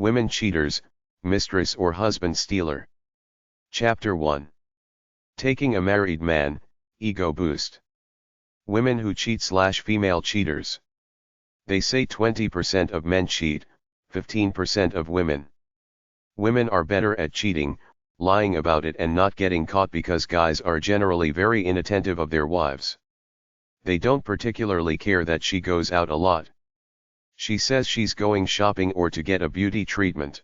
Women cheaters, mistress or husband stealer. Chapter 1. Taking a married man, ego boost. Women who cheat/female cheaters. They say 20% of men cheat, 15% of women. Women are better at cheating, lying about it and not getting caught because guys are generally very inattentive of their wives. They don't particularly care that she goes out a lot. She says she's going shopping or to get a beauty treatment.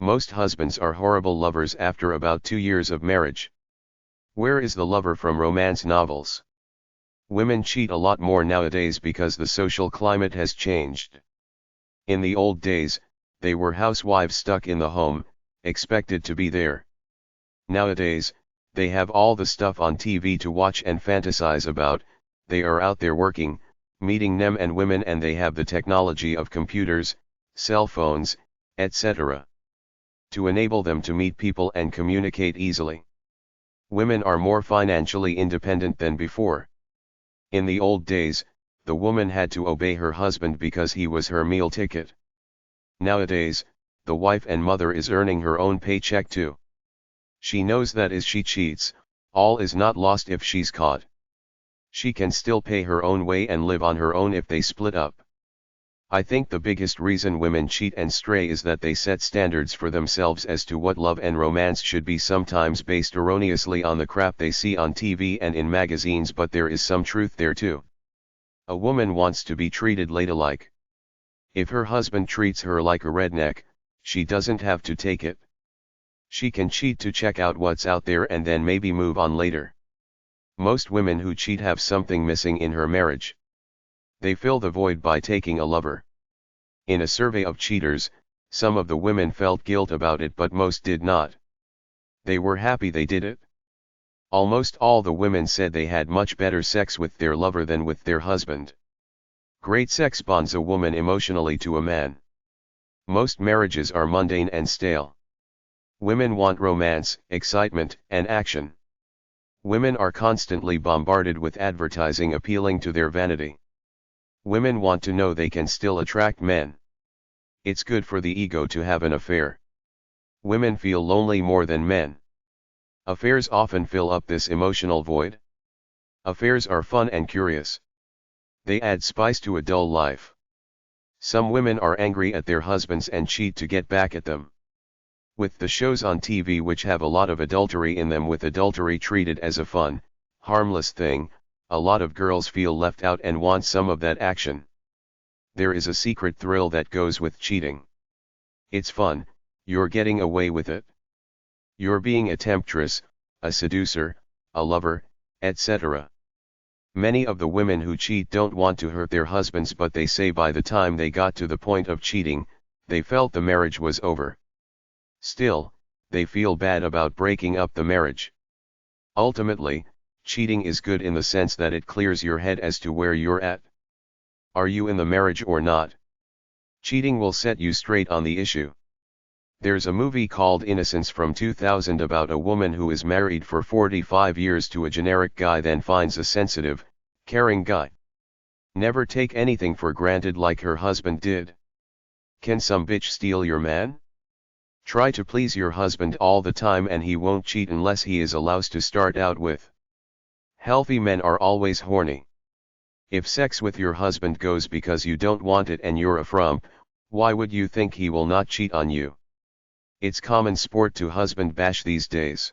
Most husbands are horrible lovers after about 2 years of marriage. Where is the lover from romance novels? Women cheat a lot more nowadays because the social climate has changed. In the old days, they were housewives stuck in the home, expected to be there. Nowadays, they have all the stuff on TV to watch and fantasize about. They are out there working, meeting men and women, and they have the technology of computers, cell phones, etc. to enable them to meet people and communicate easily. Women are more financially independent than before. In the old days, the woman had to obey her husband because he was her meal ticket. Nowadays, the wife and mother is earning her own paycheck too. She knows that if she cheats, all is not lost if she's caught. She can still pay her own way and live on her own if they split up. I think the biggest reason women cheat and stray is that they set standards for themselves as to what love and romance should be, sometimes based erroneously on the crap they see on TV and in magazines, but there is some truth there too. A woman wants to be treated ladylike. If her husband treats her like a redneck, she doesn't have to take it. She can cheat to check out what's out there and then maybe move on later. Most women who cheat have something missing in her marriage. They fill the void by taking a lover. In a survey of cheaters, some of the women felt guilt about it, but most did not. They were happy they did it. Almost all the women said they had much better sex with their lover than with their husband. Great sex bonds a woman emotionally to a man. Most marriages are mundane and stale. Women want romance, excitement, and action. Women are constantly bombarded with advertising appealing to their vanity. Women want to know they can still attract men. It's good for the ego to have an affair. Women feel lonely more than men. Affairs often fill up this emotional void. Affairs are fun and curious. They add spice to a dull life. Some women are angry at their husbands and cheat to get back at them. With the shows on TV which have a lot of adultery in them, with adultery treated as a fun, harmless thing, a lot of girls feel left out and want some of that action. There is a secret thrill that goes with cheating. It's fun, you're getting away with it. You're being a temptress, a seducer, a lover, etc. Many of the women who cheat don't want to hurt their husbands, but they say by the time they got to the point of cheating, they felt the marriage was over. Still, they feel bad about breaking up the marriage. Ultimately, cheating is good in the sense that it clears your head as to where you're at. Are you in the marriage or not? Cheating will set you straight on the issue. There's a movie called Innocence from 2000 about a woman who is married for 45 years to a generic guy, then finds a sensitive, caring guy. Never take anything for granted like her husband did. Can some bitch steal your man? Try to please your husband all the time and he won't cheat unless he is allowed to start out with. Healthy men are always horny. If sex with your husband goes because you don't want it and you're a frump, why would you think he will not cheat on you? It's common sport to husband bash these days.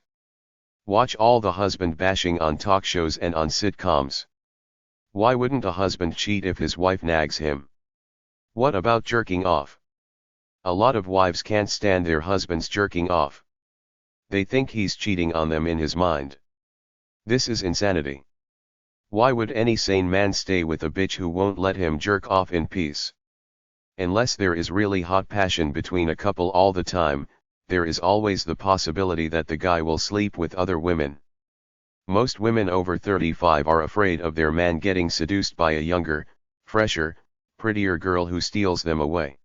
Watch all the husband bashing on talk shows and on sitcoms. Why wouldn't a husband cheat if his wife nags him? What about jerking off? A lot of wives can't stand their husbands jerking off. They think he's cheating on them in his mind. This is insanity. Why would any sane man stay with a bitch who won't let him jerk off in peace? Unless there is really hot passion between a couple all the time, there is always the possibility that the guy will sleep with other women. Most women over 35 are afraid of their man getting seduced by a younger, fresher, prettier girl who steals them away.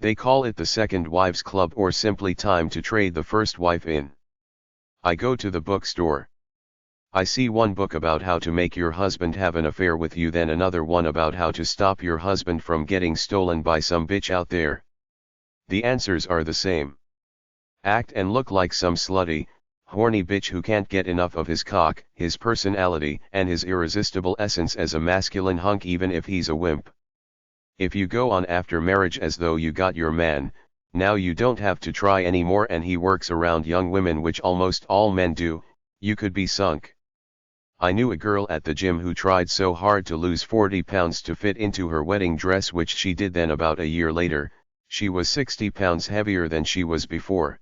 They call it the second wives club, or simply time to trade the first wife in. I go to the bookstore. I see one book about how to make your husband have an affair with you, then another one about how to stop your husband from getting stolen by some bitch out there. The answers are the same. Act and look like some slutty, horny bitch who can't get enough of his cock, his personality, and his irresistible essence as a masculine hunk even if he's a wimp. If you go on after marriage as though you got your man, now you don't have to try anymore and he works around young women, which almost all men do, you could be sunk. I knew a girl at the gym who tried so hard to lose 40 pounds to fit into her wedding dress, which she did. Then about a year later, she was 60 pounds heavier than she was before.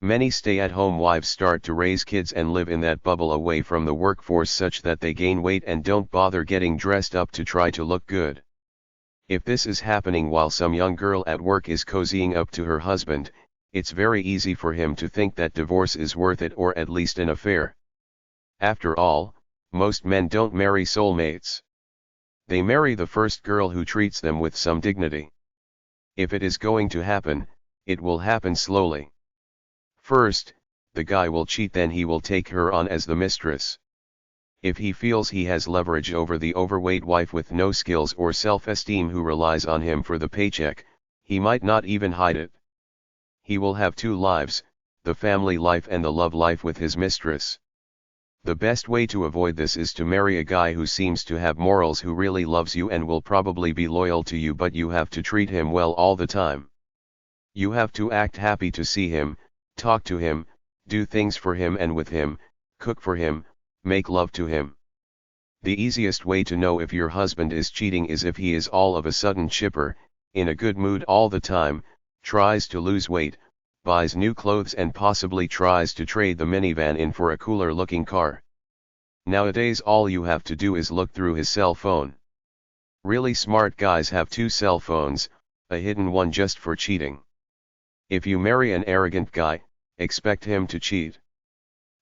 Many stay-at-home wives start to raise kids and live in that bubble away from the workforce such that they gain weight and don't bother getting dressed up to try to look good. If this is happening while some young girl at work is cozying up to her husband, it's very easy for him to think that divorce is worth it, or at least an affair. After all, most men don't marry soulmates. They marry the first girl who treats them with some dignity. If it is going to happen, it will happen slowly. First, the guy will cheat, then he will take her on as the mistress. If he feels he has leverage over the overweight wife with no skills or self-esteem who relies on him for the paycheck, he might not even hide it. He will have two lives, the family life and the love life with his mistress. The best way to avoid this is to marry a guy who seems to have morals, who really loves you and will probably be loyal to you, but you have to treat him well all the time. You have to act happy to see him, talk to him, do things for him and with him, cook for him, make love to him. The easiest way to know if your husband is cheating is if he is all of a sudden chipper, in a good mood all the time, tries to lose weight, buys new clothes and possibly tries to trade the minivan in for a cooler looking car. Nowadays all you have to do is look through his cell phone. Really smart guys have two cell phones, a hidden one just for cheating. If you marry an arrogant guy, expect him to cheat.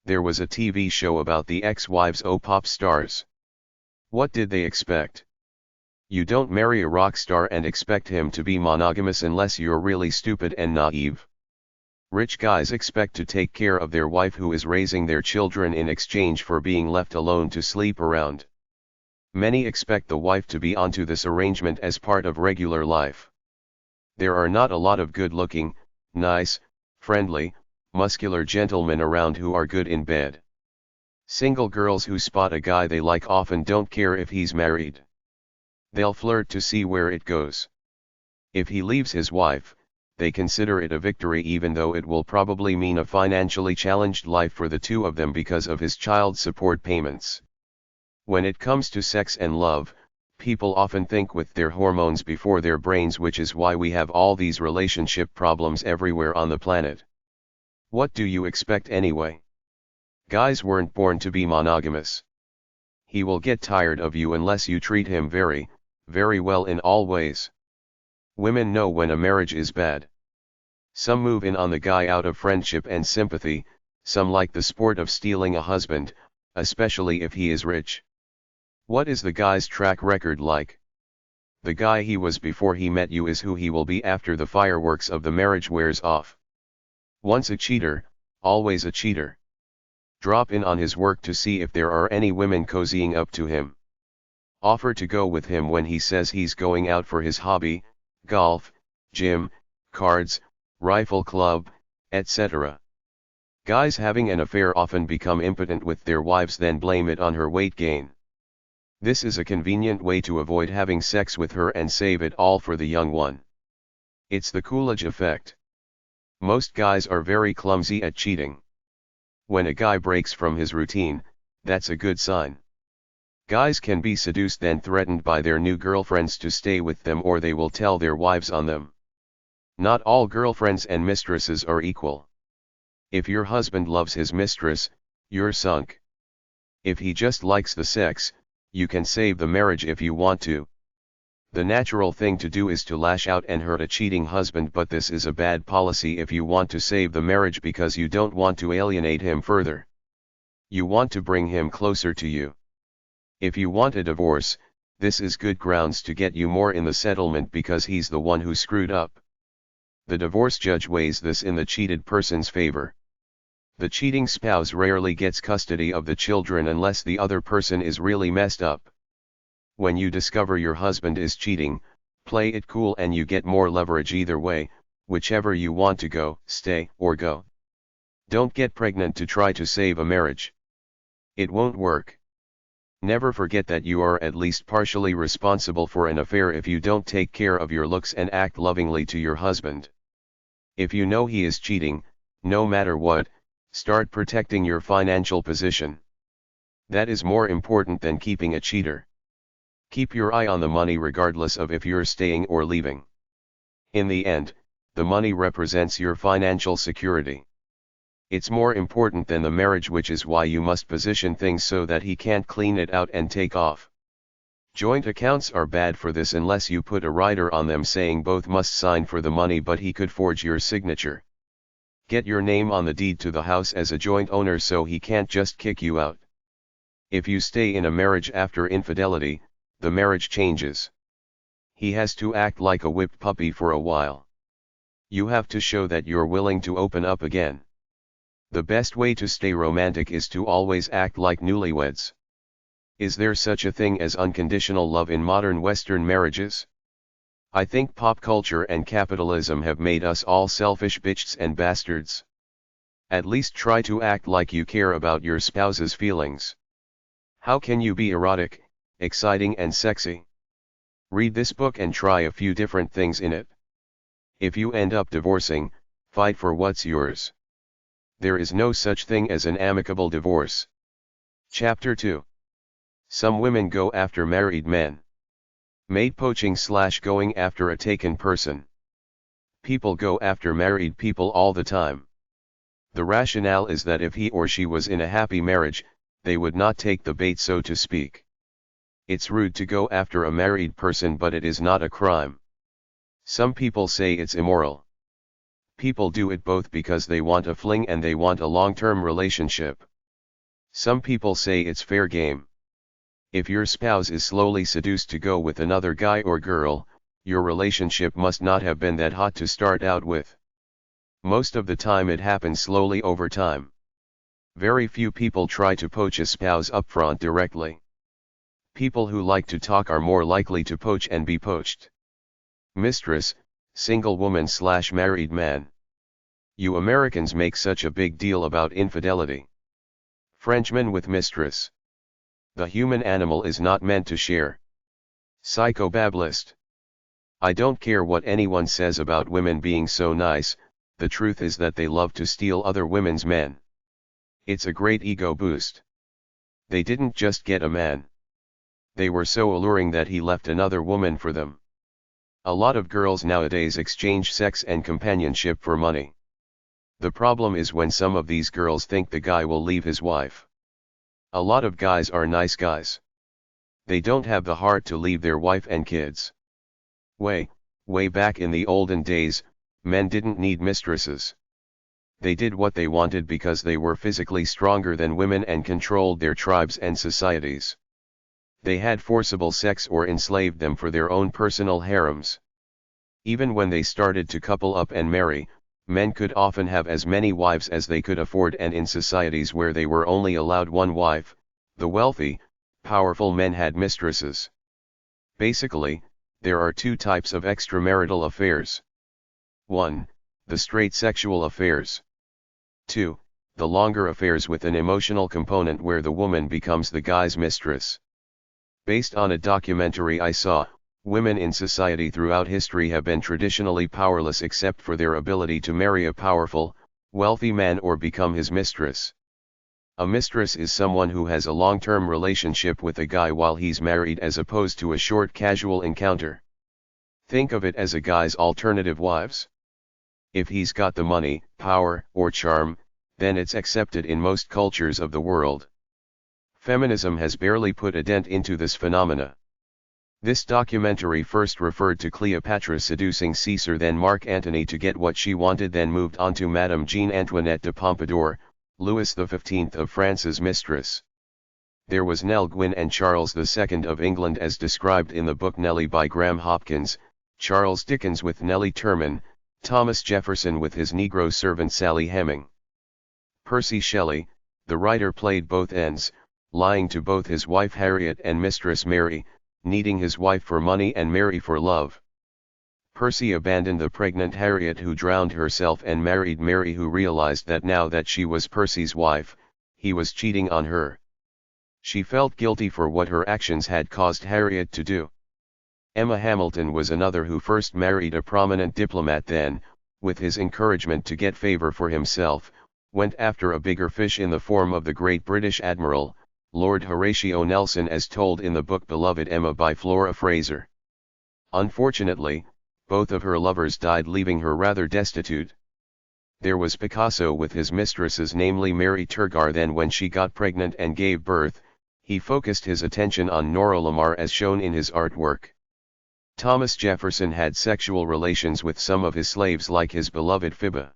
There was a TV show about the ex-wives of pop stars. What did they expect? You don't marry a rock star and expect him to be monogamous unless you're really stupid and naive. Rich guys expect to take care of their wife who is raising their children in exchange for being left alone to sleep around. Many expect the wife to be onto this arrangement as part of regular life. There are not a lot of good-looking, nice, friendly, muscular gentlemen around who are good in bed. Single girls who spot a guy they like often don't care if he's married. They'll flirt to see where it goes. If he leaves his wife, they consider it a victory, even though it will probably mean a financially challenged life for the two of them because of his child support payments. When it comes to sex and love, people often think with their hormones before their brains, which is why we have all these relationship problems everywhere on the planet. What do you expect anyway? Guys weren't born to be monogamous. He will get tired of you unless you treat him very, very well in all ways. Women know when a marriage is bad. Some move in on the guy out of friendship and sympathy, some like the sport of stealing a husband, especially if he is rich. What is the guy's track record like? The guy he was before he met you is who he will be after the fireworks of the marriage wears off. Once a cheater, always a cheater. Drop in on his work to see if there are any women cozying up to him. Offer to go with him when he says he's going out for his hobby, golf, gym, cards, rifle club, etc. Guys having an affair often become impotent with their wives, then blame it on her weight gain. This is a convenient way to avoid having sex with her and save it all for the young one. It's the Coolidge effect. Most guys are very clumsy at cheating. When a guy breaks from his routine, that's a good sign. Guys can be seduced then threatened by their new girlfriends to stay with them, or they will tell their wives on them. Not all girlfriends and mistresses are equal. If your husband loves his mistress, you're sunk. If he just likes the sex, you can save the marriage if you want to. The natural thing to do is to lash out and hurt a cheating husband, but this is a bad policy if you want to save the marriage because you don't want to alienate him further. You want to bring him closer to you. If you want a divorce, this is good grounds to get you more in the settlement because he's the one who screwed up. The divorce judge weighs this in the cheated person's favor. The cheating spouse rarely gets custody of the children unless the other person is really messed up. When you discover your husband is cheating, play it cool and you get more leverage either way, whichever you want to go, stay, or go. Don't get pregnant to try to save a marriage. It won't work. Never forget that you are at least partially responsible for an affair if you don't take care of your looks and act lovingly to your husband. If you know he is cheating, no matter what, start protecting your financial position. That is more important than keeping a cheater. Keep your eye on the money regardless of if you're staying or leaving. In the end, the money represents your financial security. It's more important than the marriage, which is why you must position things so that he can't clean it out and take off. Joint accounts are bad for this unless you put a rider on them saying both must sign for the money, but he could forge your signature. Get your name on the deed to the house as a joint owner so he can't just kick you out. If you stay in a marriage after infidelity, the marriage changes. He has to act like a whipped puppy for a while. You have to show that you're willing to open up again. The best way to stay romantic is to always act like newlyweds. Is there such a thing as unconditional love in modern Western marriages? I think pop culture and capitalism have made us all selfish bitches and bastards. At least try to act like you care about your spouse's feelings. How can you be erotic, exciting and sexy? Read this book and try a few different things in it. If you end up divorcing, fight for what's yours. There is no such thing as an amicable divorce. Chapter 2. Some women go after married men. Maid poaching / going after a taken person. People go after married people all the time. The rationale is that if he or she was in a happy marriage, they would not take the bait, so to speak. It's rude to go after a married person, but it is not a crime. Some people say it's immoral. People do it both because they want a fling and they want a long-term relationship. Some people say it's fair game. If your spouse is slowly seduced to go with another guy or girl, your relationship must not have been that hot to start out with. Most of the time it happens slowly over time. Very few people try to poach a spouse upfront directly. People who like to talk are more likely to poach and be poached. Mistress, single woman / married man. You Americans make such a big deal about infidelity. Frenchman with mistress. The human animal is not meant to share. Psychobablist. I don't care what anyone says about women being so nice, the truth is that they love to steal other women's men. It's a great ego boost. They didn't just get a man. They were so alluring that he left another woman for them. A lot of girls nowadays exchange sex and companionship for money. The problem is when some of these girls think the guy will leave his wife. A lot of guys are nice guys. They don't have the heart to leave their wife and kids. Way back in the olden days, men didn't need mistresses. They did what they wanted because they were physically stronger than women and controlled their tribes and societies. They had forcible sex or enslaved them for their own personal harems. Even when they started to couple up and marry, men could often have as many wives as they could afford, and in societies where they were only allowed one wife, the wealthy, powerful men had mistresses. Basically, there are two types of extramarital affairs. 1. The straight sexual affairs. 2. The longer affairs with an emotional component where the woman becomes the guy's mistress. Based on a documentary I saw, women in society throughout history have been traditionally powerless except for their ability to marry a powerful, wealthy man or become his mistress. A mistress is someone who has a long-term relationship with a guy while he's married, as opposed to a short casual encounter. Think of it as a guy's alternative wives. If he's got the money, power, or charm, then it's accepted in most cultures of the world. Feminism has barely put a dent into this phenomena. This documentary first referred to Cleopatra seducing Caesar, then Mark Antony to get what she wanted, then moved on to Madame Jean Antoinette de Pompadour, Louis XV of France's mistress. There was Nell Gwyn and Charles II of England as described in the book Nellie by Graham Hopkins, Charles Dickens with Nellie Turman, Thomas Jefferson with his Negro servant Sally Heming. Percy Shelley, the writer, played both ends, lying to both his wife Harriet and Mistress Mary, needing his wife for money and Mary for love. Percy abandoned the pregnant Harriet, who drowned herself, and married Mary, who realized that now that she was Percy's wife, he was cheating on her. She felt guilty for what her actions had caused Harriet to do. Emma Hamilton was another who first married a prominent diplomat, then, with his encouragement to get favor for himself, went after a bigger fish in the form of the great British Admiral, Lord Horatio Nelson, as told in the book Beloved Emma by Flora Fraser. Unfortunately, both of her lovers died, leaving her rather destitute. There was Picasso with his mistresses, namely Mary Turgar. Then when she got pregnant and gave birth, he focused his attention on Nora Lamar, as shown in his artwork. Thomas Jefferson had sexual relations with some of his slaves, like his beloved Phoebe.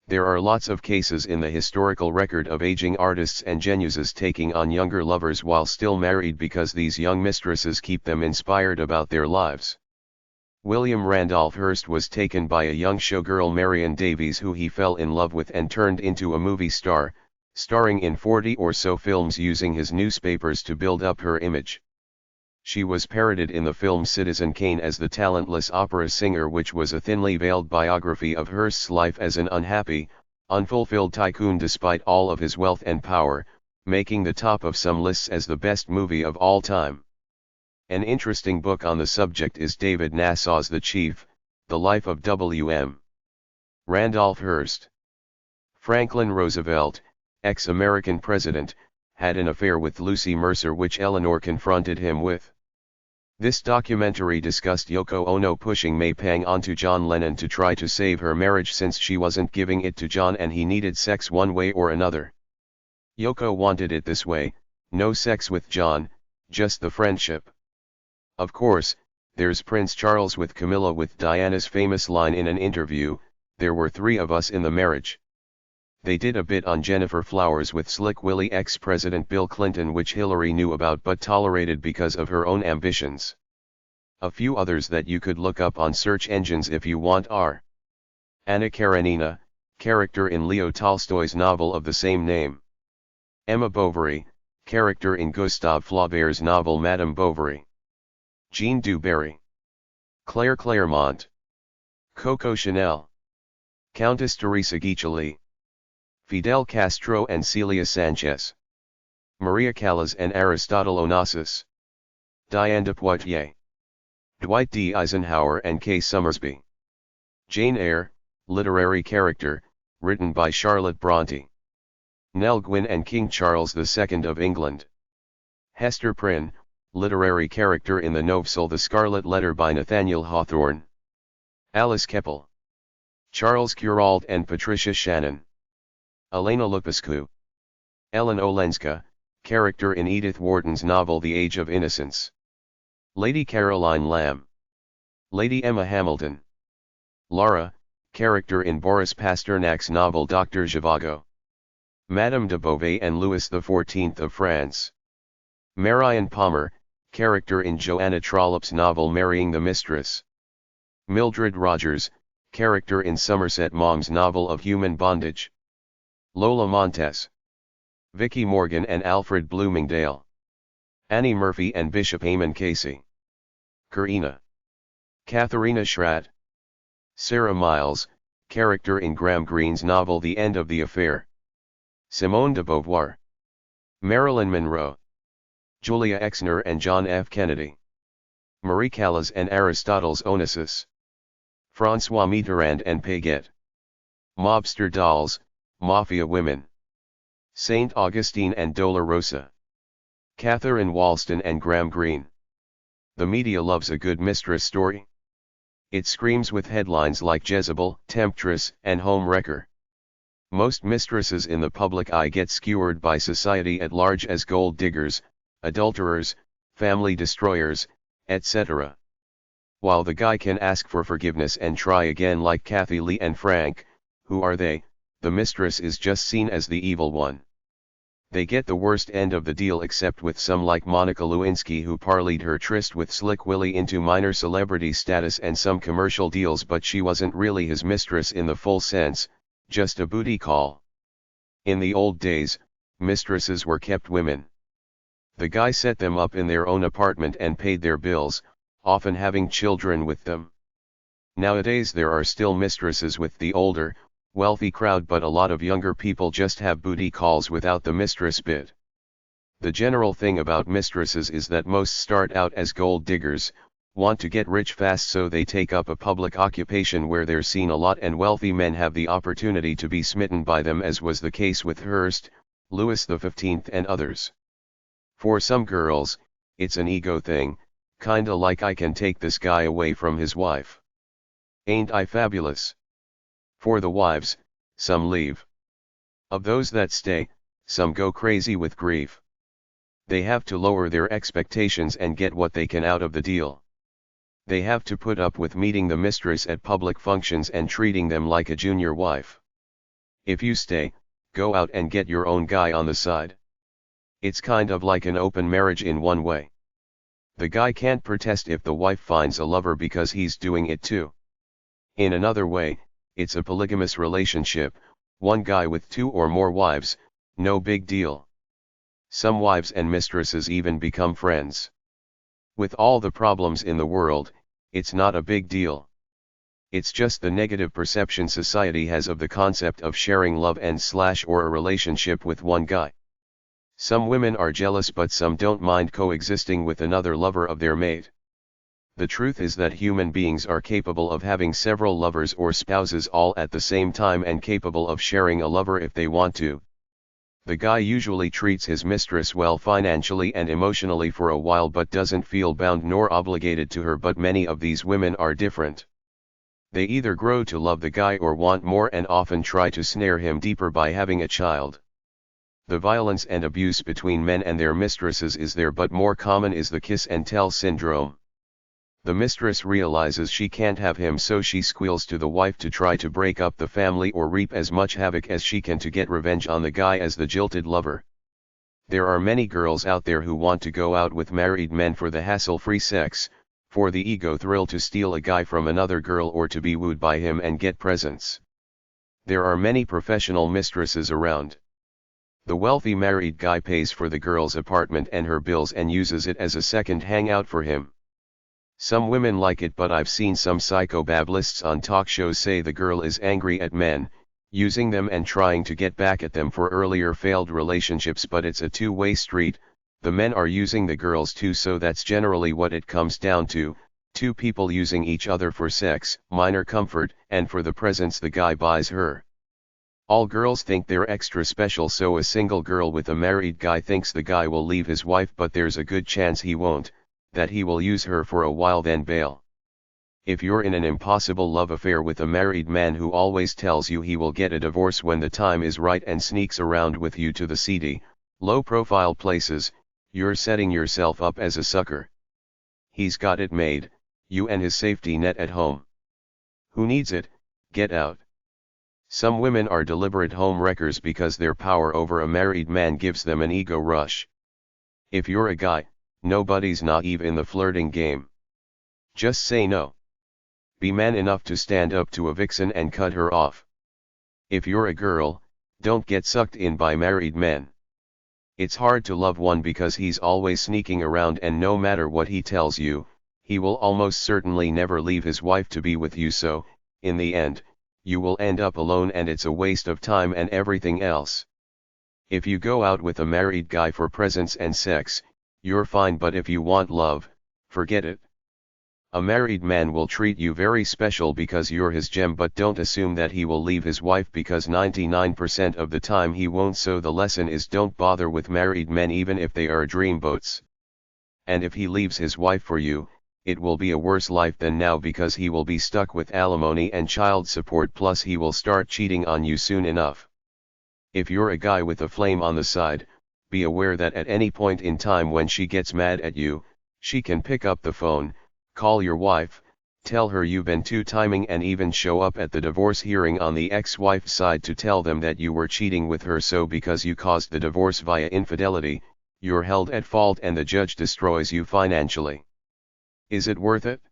There are lots of cases in the historical record of aging artists and geniuses taking on younger lovers while still married, because these young mistresses keep them inspired about their lives. William Randolph Hearst was taken by a young showgirl, Marion Davies, who he fell in love with and turned into a movie star, starring in 40 or so films, using his newspapers to build up her image. She was parodied in the film Citizen Kane as the talentless opera singer, which was a thinly veiled biography of Hearst's life as an unhappy, unfulfilled tycoon despite all of his wealth and power, making the top of some lists as the best movie of all time. An interesting book on the subject is David Nassau's The Chief, The Life of W.M. Randolph Hearst. Franklin Roosevelt, ex-American president, had an affair with Lucy Mercer, which Eleanor confronted him with. This documentary discussed Yoko Ono pushing May Pang onto John Lennon to try to save her marriage, since she wasn't giving it to John and he needed sex one way or another. Yoko wanted it this way: no sex with John, just the friendship. Of course, there's Prince Charles with Camilla, with Diana's famous line in an interview, "There were 3 of us in the marriage." They did a bit on Jennifer Flowers with Slick Willie ex-President Bill Clinton, which Hillary knew about but tolerated because of her own ambitions. A few others that you could look up on search engines if you want are: Anna Karenina, character in Leo Tolstoy's novel of the same name; Emma Bovary, character in Gustave Flaubert's novel Madame Bovary; Jean du Barry, Claire Clairmont, Coco Chanel, Countess Teresa Guiccioli, Fidel Castro and Celia Sanchez, Maria Callas and Aristotle Onassis, Diane de Poitiers, Dwight D. Eisenhower and Kay Summersby. Jane Eyre, literary character, written by Charlotte Bronte. Nell Gwyn and King Charles II of England. Hester Prynne, literary character in the novelle The Scarlet Letter by Nathaniel Hawthorne. Alice Keppel, Charles Curald and Patricia Shannon. Elena Lupescu, Ellen Olenska, character in Edith Wharton's novel The Age of Innocence. Lady Caroline Lamb, Lady Emma Hamilton. Lara, character in Boris Pasternak's novel Dr. Zhivago. Madame de Beauvais and Louis XIV of France. Marion Palmer, character in Joanna Trollope's novel Marrying the Mistress. Mildred Rogers, character in Somerset Maugham's novel of Human Bondage. Lola Montez, Vicky Morgan and Alfred Bloomingdale. Annie Murphy and Bishop Eamon Casey. Karina, Katharina Schratt. Sarah Miles, character in Graham Greene's novel The End of the Affair. Simone de Beauvoir, Marilyn Monroe. Julia Exner and John F. Kennedy. Marie Callas and Aristotle's Onassis. François Mitterrand and Paget. Mobster dolls, mafia women. Saint Augustine and Dolorosa. Catherine Walston and Graham Greene. The media loves a good mistress story. It screams with headlines like Jezebel, Temptress, and Home Wrecker. Most mistresses in the public eye get skewered by society at large as gold diggers, adulterers, family destroyers, etc. While the guy can ask for forgiveness and try again like Kathy Lee and Frank, who are they, the mistress is just seen as the evil one. They get the worst end of the deal, except with some like Monica Lewinsky, who parlayed her tryst with Slick Willie into minor celebrity status and some commercial deals, but she wasn't really his mistress in the full sense, just a booty call. In the old days, mistresses were kept women. The guy set them up in their own apartment and paid their bills, often having children with them. Nowadays there are still mistresses with the older, wealthy crowd, but a lot of younger people just have booty calls without the mistress bit. The general thing about mistresses is that most start out as gold diggers, want to get rich fast, so they take up a public occupation where they're seen a lot, and wealthy men have the opportunity to be smitten by them, as was the case with Hearst, Louis XV and others. For some girls, it's an ego thing, kinda like I can take this guy away from his wife. Ain't I fabulous? For the wives, some leave. Of those that stay, some go crazy with grief. They have to lower their expectations and get what they can out of the deal. They have to put up with meeting the mistress at public functions and treating them like a junior wife. If you stay, go out and get your own guy on the side. It's kind of like an open marriage in one way. The guy can't protest if the wife finds a lover because he's doing it too. In another way, it's a polygamous relationship, one guy with 2 or more wives, no big deal. Some wives and mistresses even become friends. With all the problems in the world, it's not a big deal. It's just the negative perception society has of the concept of sharing love and / or a relationship with one guy. Some women are jealous, but some don't mind coexisting with another lover of their mate. The truth is that human beings are capable of having several lovers or spouses all at the same time, and capable of sharing a lover if they want to. The guy usually treats his mistress well financially and emotionally for a while, but doesn't feel bound nor obligated to her. But many of these women are different. They either grow to love the guy or want more, and often try to snare him deeper by having a child. The violence and abuse between men and their mistresses is there, but more common is the kiss and tell syndrome. The mistress realizes she can't have him, so she squeals to the wife to try to break up the family or reap as much havoc as she can to get revenge on the guy as the jilted lover. There are many girls out there who want to go out with married men for the hassle-free sex, for the ego thrill to steal a guy from another girl or to be wooed by him and get presents. There are many professional mistresses around. The wealthy married guy pays for the girl's apartment and her bills and uses it as a second hangout for him. Some women like it, but I've seen some psychobablists on talk shows say the girl is angry at men, using them and trying to get back at them for earlier failed relationships, but it's a two-way street. The men are using the girls too, so that's generally what it comes down to, two people using each other for sex, minor comfort, and for the presents the guy buys her. All girls think they're extra special, so a single girl with a married guy thinks the guy will leave his wife, but there's a good chance he won't, that he will use her for a while then bail. If you're in an impossible love affair with a married man who always tells you he will get a divorce when the time is right and sneaks around with you to the seedy, low-profile places, you're setting yourself up as a sucker. He's got it made, you and his safety net at home. Who needs it? Get out. Some women are deliberate home wreckers because their power over a married man gives them an ego rush. If you're a guy, nobody's naive in the flirting game. Just say no. Be man enough to stand up to a vixen and cut her off. If you're a girl, don't get sucked in by married men. It's hard to love one because he's always sneaking around, and no matter what he tells you, he will almost certainly never leave his wife to be with you, so, in the end, you will end up alone and it's a waste of time and everything else. If you go out with a married guy for presents and sex, you're fine, but if you want love, forget it. A married man will treat you very special because you're his gem, but don't assume that he will leave his wife, because 99% of the time he won't. So the lesson is, don't bother with married men even if they are dreamboats. And if he leaves his wife for you, it will be a worse life than now, because he will be stuck with alimony and child support, plus he will start cheating on you soon enough. If you're a guy with a flame on the side, be aware that at any point in time when she gets mad at you, she can pick up the phone, call your wife, tell her you've been two-timing, and even show up at the divorce hearing on the ex-wife's side to tell them that you were cheating with her. So because you caused the divorce via infidelity, you're held at fault and the judge destroys you financially. Is it worth it?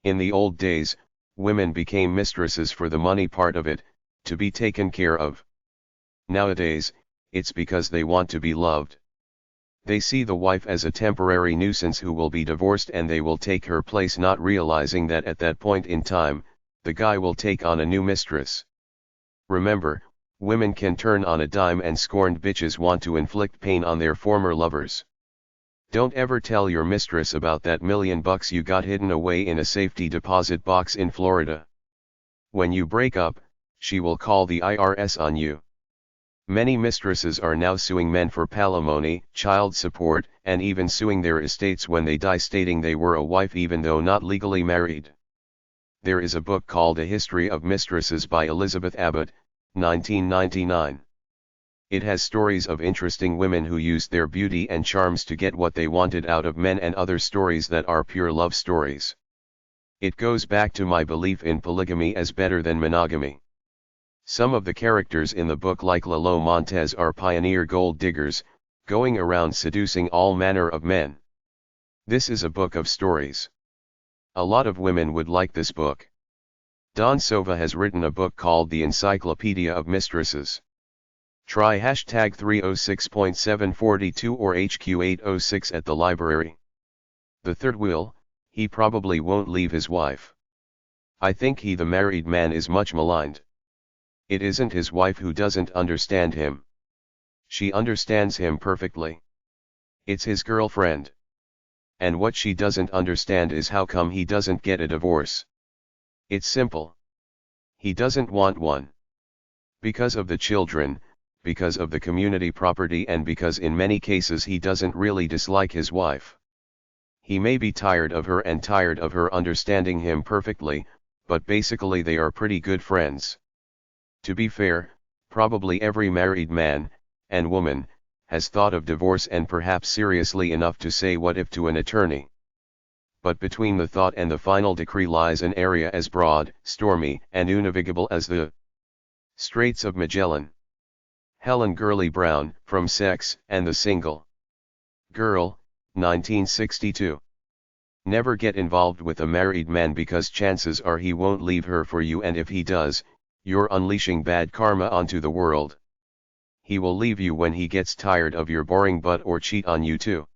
In the old days, women became mistresses for the money part of it, to be taken care of. Nowadays, it's because they want to be loved. They see the wife as a temporary nuisance who will be divorced and they will take her place, not realizing that at that point in time, the guy will take on a new mistress. Remember, women can turn on a dime and scorned bitches want to inflict pain on their former lovers. Don't ever tell your mistress about that $1,000,000 you got hidden away in a safety deposit box in Florida. When you break up, she will call the IRS on you. Many mistresses are now suing men for palimony, child support, and even suing their estates when they die, stating they were a wife even though not legally married. There is a book called A History of Mistresses by Elizabeth Abbott, 1999. It has stories of interesting women who used their beauty and charms to get what they wanted out of men and other stories that are pure love stories. It goes back to my belief in polygamy as better than monogamy. Some of the characters in the book, like Lalo Montez, are pioneer gold diggers, going around seducing all manner of men. This is a book of stories. A lot of women would like this book. Don Sova has written a book called The Encyclopedia of Mistresses. Try hashtag 306.742 or HQ806 at the library. The third wheel, he probably won't leave his wife. I think the married man is much maligned. It isn't his wife who doesn't understand him. She understands him perfectly. It's his girlfriend. And what she doesn't understand is how come he doesn't get a divorce. It's simple. He doesn't want one. Because of the children, because of the community property, and because in many cases he doesn't really dislike his wife. He may be tired of her and tired of her understanding him perfectly, but basically they are pretty good friends. To be fair, probably every married man, and woman, has thought of divorce, and perhaps seriously enough to say what if to an attorney. But between the thought and the final decree lies an area as broad, stormy, and unavigable as the Straits of Magellan. Helen Gurley Brown, from Sex and the Single Girl, 1962. Never get involved with a married man because chances are he won't leave her for you, and if he does, you're unleashing bad karma onto the world. He will leave you when he gets tired of your boring butt or cheat on you too.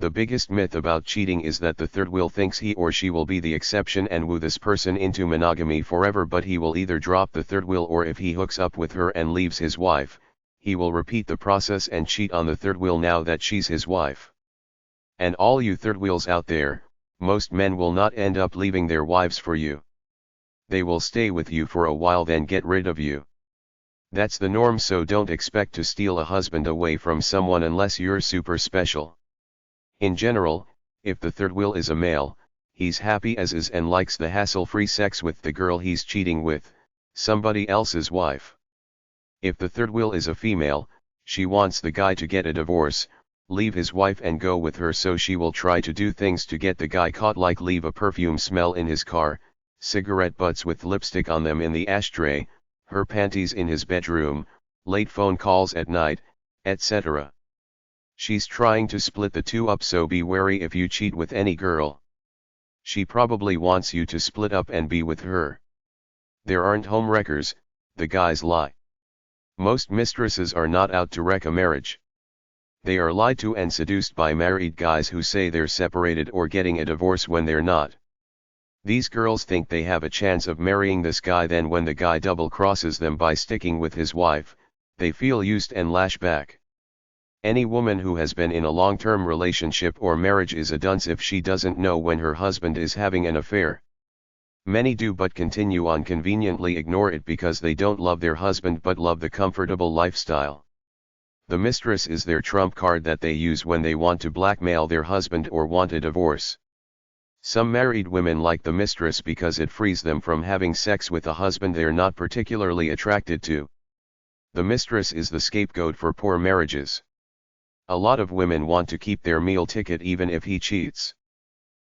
The biggest myth about cheating is that the third wheel thinks he or she will be the exception and woo this person into monogamy forever, but he will either drop the third wheel, or if he hooks up with her and leaves his wife, he will repeat the process and cheat on the third wheel now that she's his wife. And all you third wheels out there, most men will not end up leaving their wives for you. They will stay with you for a while, then get rid of you. That's the norm, so don't expect to steal a husband away from someone unless you're super special. In general, if the third wheel is a male, he's happy as is and likes the hassle-free sex with the girl he's cheating with, somebody else's wife. If the third wheel is a female, she wants the guy to get a divorce, leave his wife and go with her, so she will try to do things to get the guy caught, like leave a perfume smell in his car, cigarette butts with lipstick on them in the ashtray, her panties in his bedroom, late phone calls at night, etc. She's trying to split the two up, so be wary if you cheat with any girl. She probably wants you to split up and be with her. There aren't home wreckers, the guys lie. Most mistresses are not out to wreck a marriage. They are lied to and seduced by married guys who say they're separated or getting a divorce when they're not. These girls think they have a chance of marrying this guy, then when the guy double crosses them by sticking with his wife, they feel used and lash back. Any woman who has been in a long-term relationship or marriage is a dunce if she doesn't know when her husband is having an affair. Many do, but continue on, conveniently ignore it because they don't love their husband but love the comfortable lifestyle. The mistress is their trump card that they use when they want to blackmail their husband or want a divorce. Some married women like the mistress because it frees them from having sex with a husband they're not particularly attracted to. The mistress is the scapegoat for poor marriages. A lot of women want to keep their meal ticket even if he cheats.